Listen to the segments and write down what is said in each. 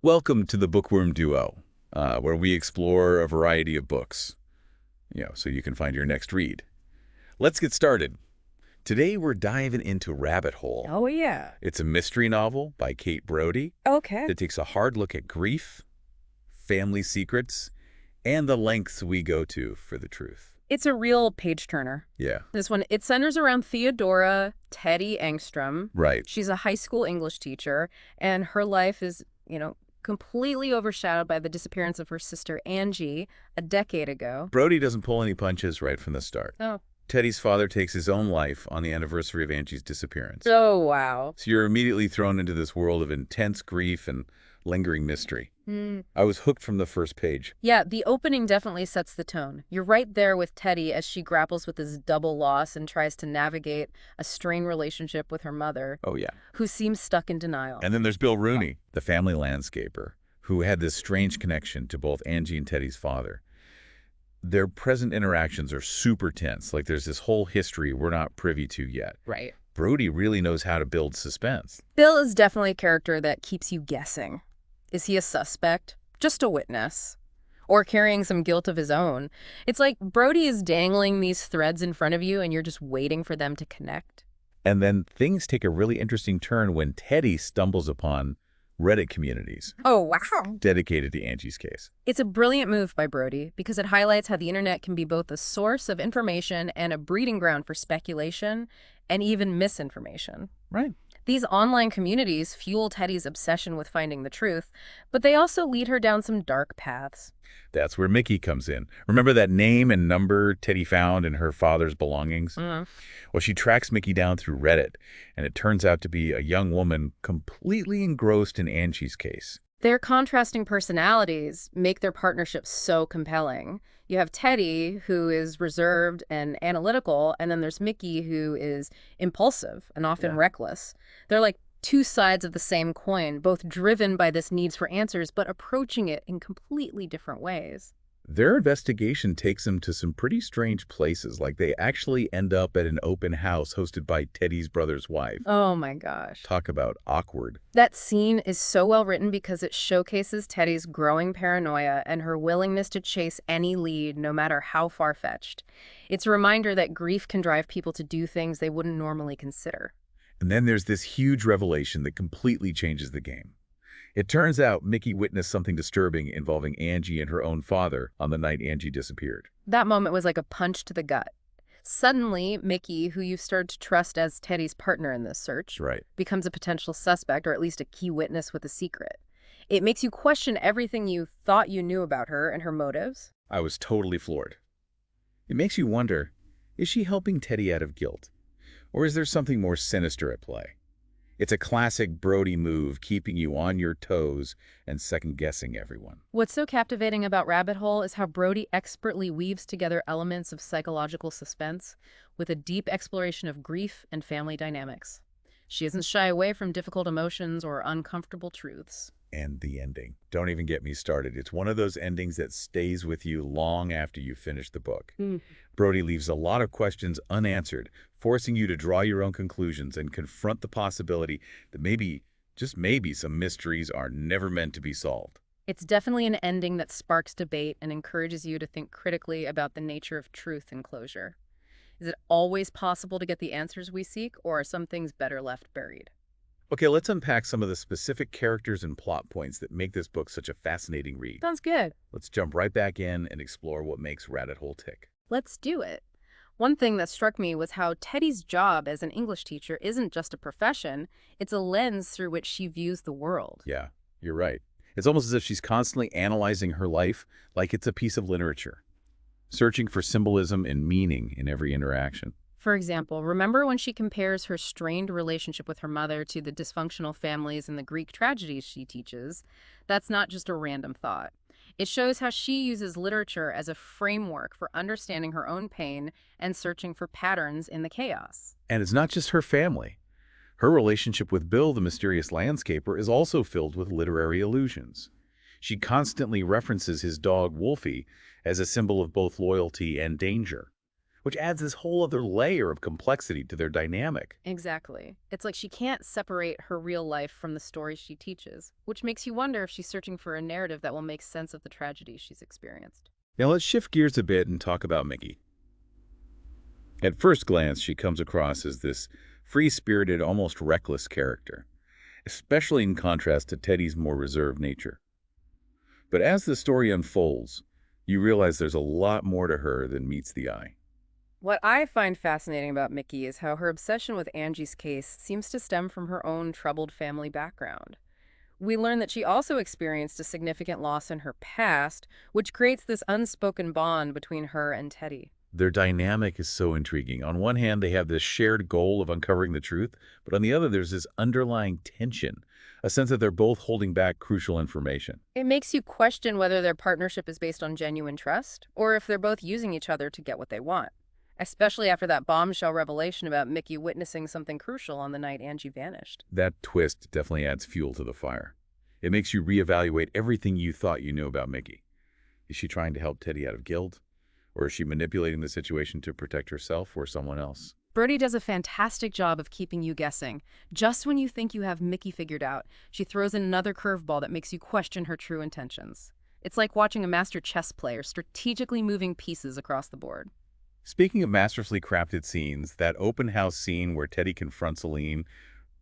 Welcome to the Bookworm Duo, where we explore a variety of books, so you can find your next read. Let's get started. Today we're diving into Rabbit Hole. Oh, yeah. It's a mystery novel by Kate Brody Okay. that takes a hard look at grief, family secrets, and the lengths we go to for the truth. It's a real page-turner. Yeah, This one, it centers around Theodora Teddy Angstrom. right. She's a high school English teacher, and her life is, completely overshadowed by the disappearance of her sister Angie a decade ago. Brody doesn't pull any punches right from the start. Oh. Teddy's father takes his own life on the anniversary of Angie's disappearance. Oh, wow. So you're immediately thrown into this world of intense grief and lingering mystery. Hmm. I was hooked from the first page. Yeah, the opening definitely sets the tone. You're right there with Teddy as she grapples with this double loss and tries to navigate a strained relationship with her mother, Oh, yeah. who seems stuck in denial. And then there's Bill Rooney, the family landscaper, who had this strange connection to both Angie and Teddy's father. Their present interactions are super tense. Like there's this whole history we're not privy to yet. Right. Brody really knows how to build suspense. Bill is definitely a character that keeps you guessing. Is he a suspect? Just a witness? Or carrying some guilt of his own? It's like Brody is dangling these threads in front of you and you're just waiting for them to connect. And then things take a really interesting turn when Teddy stumbles upon Reddit communities Oh, wow. dedicated to Angie's case. It's a brilliant move by Brody because it highlights how the internet can be both a source of information and a breeding ground for speculation and even misinformation. Right. These online communities fuel Teddy's obsession with finding the truth, but they also lead her down some dark paths. That's where Mickey comes in. Remember that name and number Teddy found in her father's belongings? Mm. Well, she tracks Mickey down through Reddit, and it turns out to be a young woman completely engrossed in Angie's case. Their contrasting personalities make their partnership so compelling. You have Teddy, who is reserved and analytical, and then there's Mickey, who is impulsive and often Yeah. reckless. They're like two sides of the same coin, both driven by this need for answers, but approaching it in completely different ways. Their investigation takes them to some pretty strange places, like they actually end up at an open house hosted by Teddy's brother's wife. Oh my gosh. Talk about awkward. That scene is so well written because it showcases Teddy's growing paranoia and her willingness to chase any lead, no matter how far-fetched. It's a reminder that grief can drive people to do things they wouldn't normally consider. And then there's this huge revelation that completely changes the game. It turns out Mickey witnessed something disturbing involving Angie and her own father on the night Angie disappeared. That moment was like a punch to the gut. Suddenly, Mickey, who you've started to trust as Teddy's partner in this search, Right. becomes a potential suspect or at least a key witness with a secret. It makes you question everything you thought you knew about her and her motives. I was totally floored. It makes you wonder, is she helping Teddy out of guilt? Or is there something more sinister at play? It's a classic Brody move, keeping you on your toes and second-guessing everyone. What's so captivating about Rabbit Hole is how Brody expertly weaves together elements of psychological suspense with a deep exploration of grief and family dynamics. She isn't shy away from difficult emotions or uncomfortable truths. And the ending. Don't even get me started. It's one of those endings that stays with you long after you finish the book. Brody leaves a lot of questions unanswered, forcing you to draw your own conclusions and confront the possibility that maybe, just maybe, some mysteries are never meant to be solved. It's definitely an ending that sparks debate and encourages you to think critically about the nature of truth and closure. Is it always possible to get the answers we seek, or are some things better left buried? Okay, let's unpack some of the specific characters and plot points that make this book such a fascinating read. Sounds good. Let's jump right back in and explore what makes Rabbit Hole tick. Let's do it. One thing that struck me was how Teddy's job as an English teacher isn't just a profession, it's a lens through which she views the world. Yeah, you're right. It's almost as if she's constantly analyzing her life like it's a piece of literature, searching for symbolism and meaning in every interaction. For example, remember when she compares her strained relationship with her mother to the dysfunctional families and the Greek tragedies she teaches? That's not just a random thought. It shows how she uses literature as a framework for understanding her own pain and searching for patterns in the chaos. And it's not just her family. Her relationship with Bill, the mysterious landscaper, is also filled with literary allusions. She constantly references his dog, Wolfie, as a symbol of both loyalty and danger. which adds this whole other layer of complexity to their dynamic. Exactly. It's like she can't separate her real life from the stories she teaches, which makes you wonder if she's searching for a narrative that will make sense of the tragedies she's experienced. Now let's shift gears a bit and talk about Mickey. At first glance, she comes across as this free-spirited, almost reckless character, especially in contrast to Teddy's more reserved nature. But as the story unfolds, you realize there's a lot more to her than meets the eye. What I find fascinating about Mickey is how her obsession with Angie's case seems to stem from her own troubled family background. We learn that she also experienced a significant loss in her past, which creates this unspoken bond between her and Teddy. Their dynamic is so intriguing. On one hand, they have this shared goal of uncovering the truth, but on the other, there's this underlying tension, a sense that they're both holding back crucial information. It makes you question whether their partnership is based on genuine trust, or if they're both using each other to get what they want. Especially after that bombshell revelation about Mickey witnessing something crucial on the night Angie vanished. That twist definitely adds fuel to the fire. It makes you reevaluate everything you thought you knew about Mickey. Is she trying to help Teddy out of guilt? Or is she manipulating the situation to protect herself or someone else? Brody does a fantastic job of keeping you guessing. Just when you think you have Mickey figured out, she throws in another curveball that makes you question her true intentions. It's like watching a master chess player strategically moving pieces across the board. Speaking of masterfully crafted scenes, that open house scene where Teddy confronts Aline,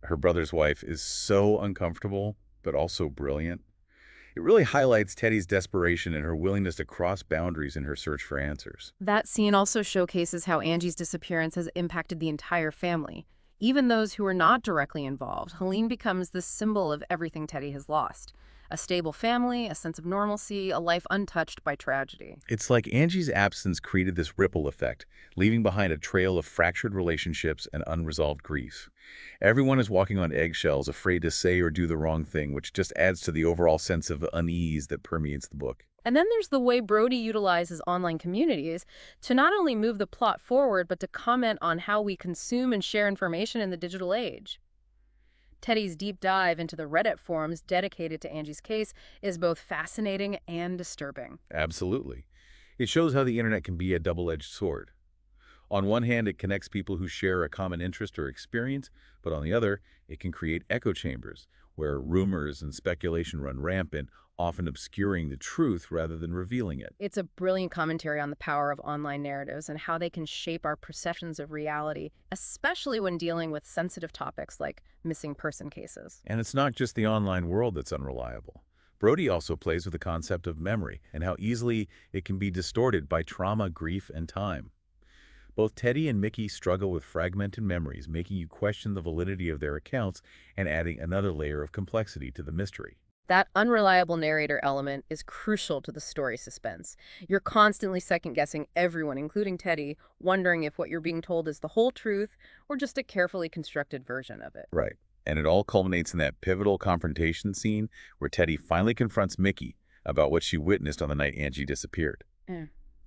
her brother's wife, is so uncomfortable, but also brilliant. It really highlights Teddy's desperation and her willingness to cross boundaries in her search for answers. That scene also showcases how Angie's disappearance has impacted the entire family. Even those who are not directly involved, Helene becomes the symbol of everything Teddy has lost. A stable family, a sense of normalcy, a life untouched by tragedy. It's like Angie's absence created this ripple effect, leaving behind a trail of fractured relationships and unresolved grief. Everyone is walking on eggshells, afraid to say or do the wrong thing, which just adds to the overall sense of unease that permeates the book. And then there's the way Brody utilizes online communities to not only move the plot forward, but to comment on how we consume and share information in the digital age. Teddy's deep dive into the Reddit forums dedicated to Angie's case is both fascinating and disturbing. Absolutely. It shows how the internet can be a double-edged sword. On one hand, it connects people who share a common interest or experience, but on the other, it can create echo chambers where rumors and speculation run rampant, often obscuring the truth rather than revealing it. It's a brilliant commentary on the power of online narratives and how they can shape our perceptions of reality, especially when dealing with sensitive topics like missing person cases. And it's not just the online world that's unreliable. Brody also plays with the concept of memory and how easily it can be distorted by trauma, grief, and time. Both Teddy and Mickey struggle with fragmented memories, making you question the validity of their accounts and adding another layer of complexity to the mystery. That unreliable narrator element is crucial to the story suspense. You're constantly second-guessing everyone, including Teddy, wondering if what you're being told is the whole truth or just a carefully constructed version of it. Right. And it all culminates in that pivotal confrontation scene where Teddy finally confronts Mickey about what she witnessed on the night Angie disappeared.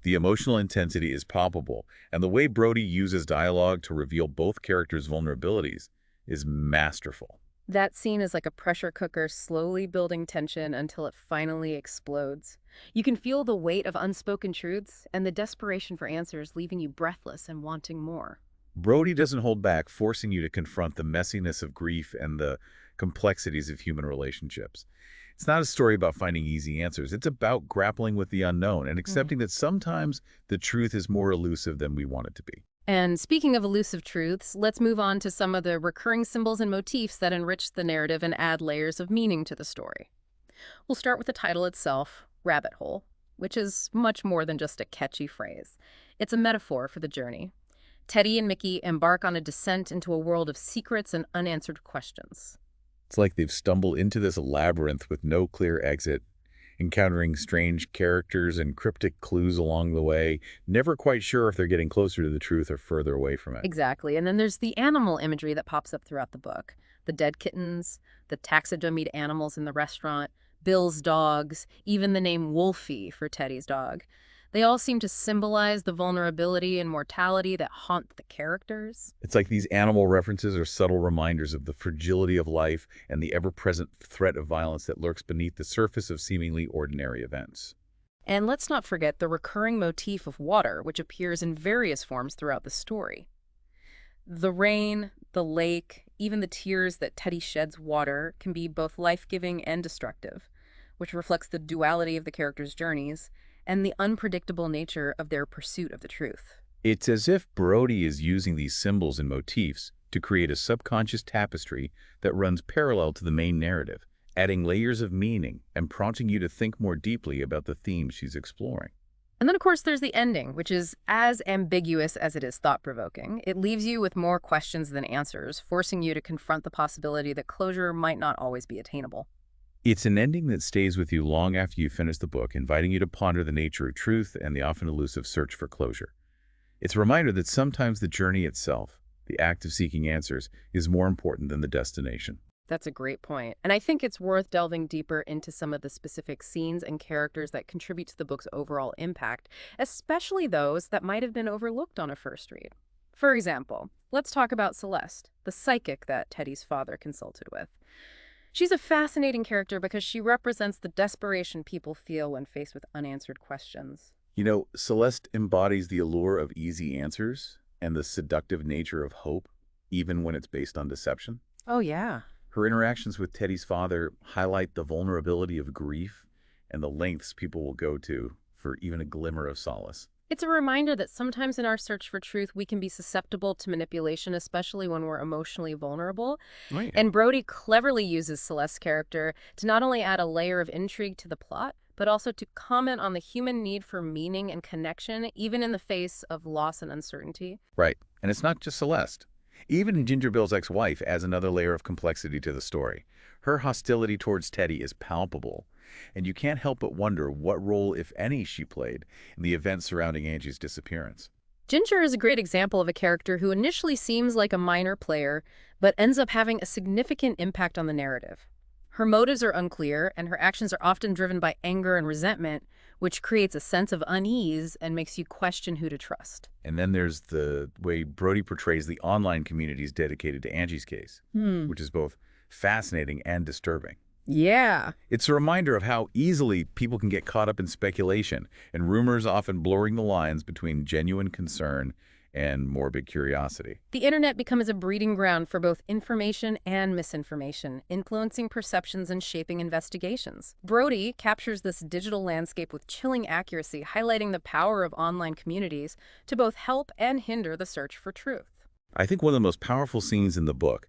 The emotional intensity is palpable, and the way Brody uses dialogue to reveal both characters' vulnerabilities is masterful. That scene is like a pressure cooker slowly building tension until it finally explodes. You can feel the weight of unspoken truths and the desperation for answers, leaving you breathless and wanting more. Brody doesn't hold back, forcing you to confront the messiness of grief and the complexities of human relationships. It's not a story about finding easy answers. It's about grappling with the unknown and accepting that sometimes the truth is more elusive than we want it to be. And speaking of elusive truths, let's move on to some of the recurring symbols and motifs that enrich the narrative and add layers of meaning to the story. We'll start with the title itself, Rabbit Hole, which is much more than just a catchy phrase. It's a metaphor for the journey. Teddy and Mickey embark on a descent into a world of secrets and unanswered questions. It's like they've stumbled into this labyrinth with no clear exit, encountering strange characters and cryptic clues along the way, never quite sure if they're getting closer to the truth or further away from it. Exactly. And then there's the animal imagery that pops up throughout the book. The dead kittens, the taxidermied animals in the restaurant, Bill's dogs, even the name Wolfie for Teddy's dog. They all seem to symbolize the vulnerability and mortality that haunt the characters. It's like these animal references are subtle reminders of the fragility of life and the ever-present threat of violence that lurks beneath the surface of seemingly ordinary events. And let's not forget the recurring motif of water, which appears in various forms throughout the story. The rain, the lake, even the tears that Teddy sheds water can be both life-giving and destructive, which reflects the duality of the characters' journeys and the unpredictable nature of their pursuit of the truth. It's as if Brody is using these symbols and motifs to create a subconscious tapestry that runs parallel to the main narrative, adding layers of meaning and prompting you to think more deeply about the themes she's exploring. And then, of course, there's the ending, which is as ambiguous as it is thought-provoking. It leaves you with more questions than answers, forcing you to confront the possibility that closure might not always be attainable. It's an ending that stays with you long after you finish the book, inviting you to ponder the nature of truth and the often elusive search for closure. It's a reminder that sometimes the journey itself, the act of seeking answers, is more important than the destination. That's a great point. And I think it's worth delving deeper into some of the specific scenes and characters that contribute to the book's overall impact, especially those that might have been overlooked on a first read. For example, let's talk about Celeste, the psychic that Teddy's father consulted with. She's a fascinating character because she represents the desperation people feel when faced with unanswered questions. You know, Celeste embodies the allure of easy answers and the seductive nature of hope, even when it's based on deception. Oh, yeah. Her interactions with Teddy's father highlight the vulnerability of grief and the lengths people will go to for even a glimmer of solace. It's a reminder that sometimes in our search for truth, we can be susceptible to manipulation, especially when we're emotionally vulnerable. Right. And Brody cleverly uses Celeste's character to not only add a layer of intrigue to the plot, but also to comment on the human need for meaning and connection, even in the face of loss and uncertainty. Right. And it's not just Celeste. Even Ginger Bill's ex-wife adds another layer of complexity to the story. Her hostility towards Teddy is palpable, and you can't help but wonder what role, if any, she played in the events surrounding Angie's disappearance. Ginger is a great example of a character who initially seems like a minor player, but ends up having a significant impact on the narrative. Her motives are unclear, and her actions are often driven by anger and resentment, which creates a sense of unease and makes you question who to trust. And then there's the way Brody portrays the online communities dedicated to Angie's case, which is both fascinating and disturbing. Yeah. It's a reminder of how easily people can get caught up in speculation and rumors, often blurring the lines between genuine concern and morbid curiosity. The internet becomes a breeding ground for both information and misinformation, influencing perceptions and shaping investigations. Brody captures this digital landscape with chilling accuracy, highlighting the power of online communities to both help and hinder the search for truth. I think one of the most powerful scenes in the book